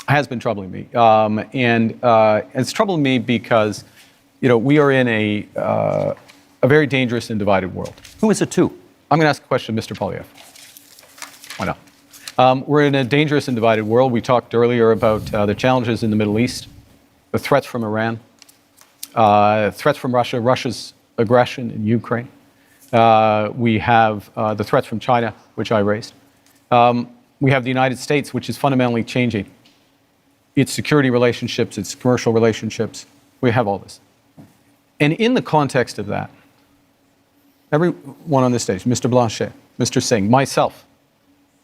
has been troubling me. And it's troubling me because, we are in a very dangerous and divided world. Who is it to? I'm going to ask a question of Mr. Poilievre. Why not? We're in a dangerous and divided world. We talked earlier about the challenges in the Middle East, the threats from Iran, threats from Russia, Russia's aggression in Ukraine. We have the threats from China, which I raised. We have the United States, which is fundamentally changing its security relationships, its commercial relationships. We have all this. And in the context of that, everyone on this stage, Mr. Blanchet, Mr. Singh, myself,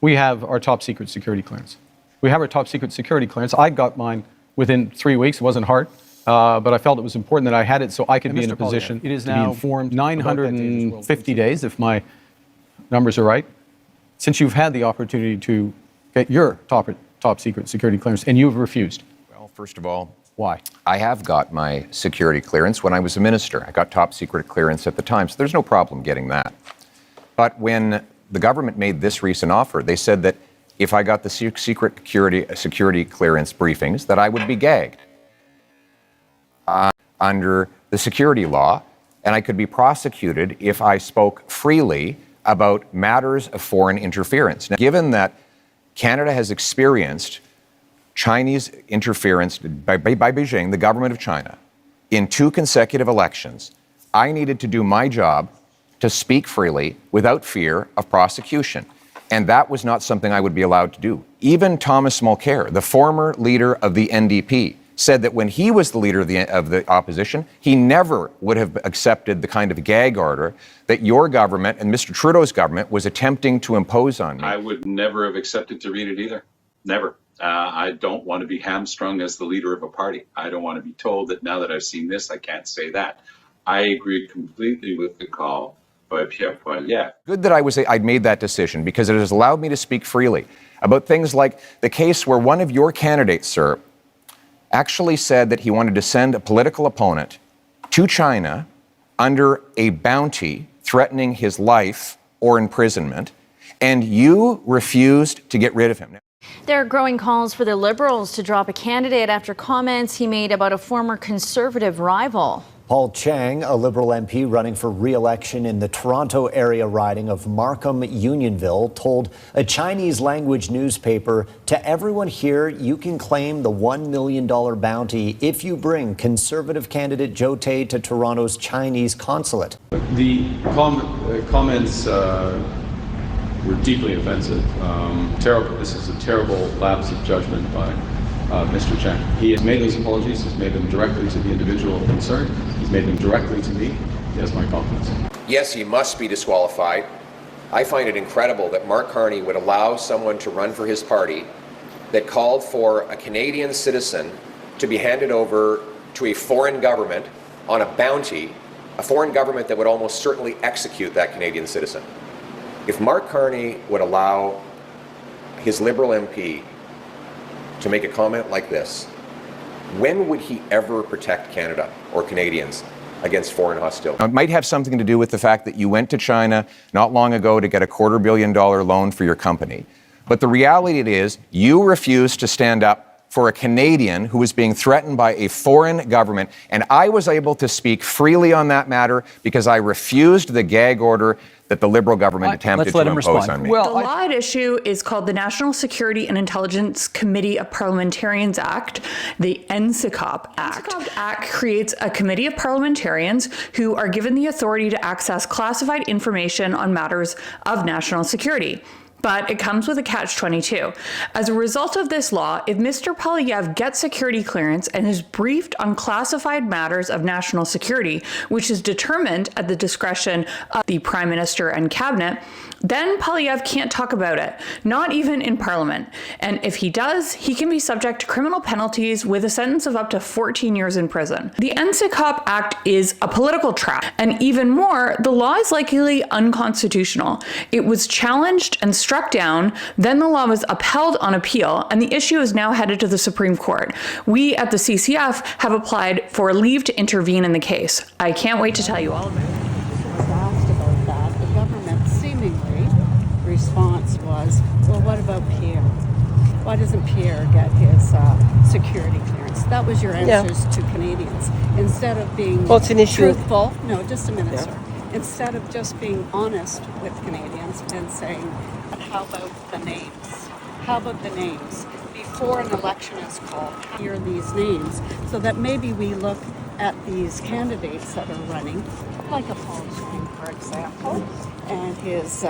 we have our top secret security clearance. We have our top secret security clearance. I got mine within 3 weeks. It wasn't hard, but I felt it was important that I had it so I could be in a position to be informed. 950 days, if my numbers are right, since you've had the opportunity to get your top secret security clearance, and you've refused. Well, first of all, why? I have got my security clearance when I was a minister. I got top secret clearance at the time, so there's no problem getting that. But when the government made this recent offer, they said that if I got the secret security clearance briefings, that I would be gagged under the security law, and I could be prosecuted if I spoke freely about matters of foreign interference. Now, given that Canada has experienced Chinese interference by Beijing, the government of China, in 2 consecutive elections, I needed to do my job to speak freely without fear of prosecution. And that was not something I would be allowed to do. Even Thomas Mulcair, the former leader of the NDP, said that when he was the leader of the opposition, he never would have accepted the kind of gag order that your government and Mr. Trudeau's government was attempting to impose on me. I would never have accepted to read it either. Never. I don't want to be hamstrung as the leader of a party. I don't want to be told that now that I've seen this, I can't say that. I agreed completely with the call by Pierre Poilievre. Good that I'd made that decision, because it has allowed me to speak freely about things like the case where one of your candidates, sir, actually said that he wanted to send a political opponent to China under a bounty threatening his life or imprisonment, and you refused to get rid of him. There are growing calls for the Liberals to drop a candidate after comments he made about a former Conservative rival. Paul Chang, a Liberal MP running for re-election in the Toronto area riding of Markham-Unionville, told a Chinese-language newspaper, "To everyone here, you can claim the $1 million bounty if you bring Conservative candidate Joe Tay to Toronto's Chinese consulate." The comments were deeply offensive. Terrible. This is a terrible lapse of judgment by Mr. Chang. He has made those apologies. He's made them directly to the individual concerned. He's made them directly to me. He has my confidence. Yes, he must be disqualified. I find it incredible that Mark Carney would allow someone to run for his party that called for a Canadian citizen to be handed over to a foreign government on a bounty, a foreign government that would almost certainly execute that Canadian citizen. If Mark Carney would allow his Liberal MP to make a comment like this, when would he ever protect Canada or Canadians against foreign hostility? It might have something to do with the fact that you went to China not long ago to get a $250 million loan for your company. But the reality is you refused to stand up for a Canadian who was being threatened by a foreign government. And I was able to speak freely on that matter because I refused the gag order that the Liberal government attempted to impose on me. The law at issue is called the National Security and Intelligence Committee of Parliamentarians Act, the NSICOP Act. The NSICOP Act creates a committee of parliamentarians who are given the authority to access classified information on matters of national security. But it comes with a catch-22. As a result of this law, if Mr. Poilievre gets security clearance and is briefed on classified matters of national security, which is determined at the discretion of the Prime Minister and Cabinet, then Poilievre can't talk about it, not even in Parliament. And if he does, he can be subject to criminal penalties with a sentence of up to 14 years in prison. The NSICOP Act is a political trap, and even more, the law is likely unconstitutional. It was challenged and struck down, then the law was upheld on appeal, and the issue is now headed to the Supreme Court. We at the CCF have applied for leave to intervene in the case. I can't wait to tell you all about it. Response was, well, what about Pierre? why doesn't Pierre get his security clearance? That was your answers to Canadians. Instead of being Well, it's an issue. truthful, no, just a minute, sir. Instead of just being honest with Canadians and saying, but how about the names? How about the names? Before an election is called, hear these names so that maybe we look at these candidates that are running, like a Paul Chang, for example, and his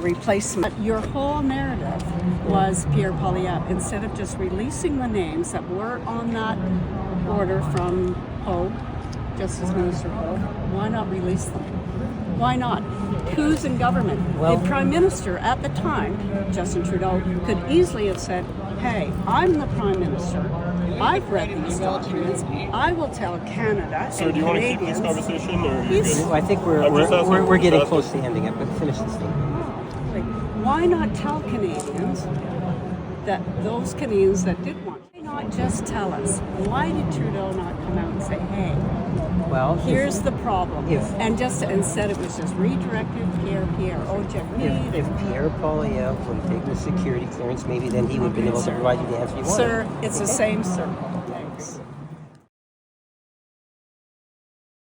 replacement. Your whole narrative was Pierre Poilievre. Instead of just releasing the names that were on that order from Hogue, Justice Minister Hogue, why not release them? Why not? Who's in government? The Prime Minister at the time, Justin Trudeau, could easily have said, hey, I'm the Prime Minister. I've read these documents. I will tell Canada Sir, and do you want to keep Canadians. this conversation? Or are you He's- good? I think we're getting close to ending it, but finish the statement. Like, why not tell Canadians that those Canadians that did want, why not just tell us? Why did Trudeau not come out and say, hey, Well, here's the problem? if- And just instead it was just redirected Pierre, oh, Jeff Mead. if Pierre Poilievre would have taken the security clearance, maybe then he would have been able to provide you the answer you wanted. Sir, it's the same, sir.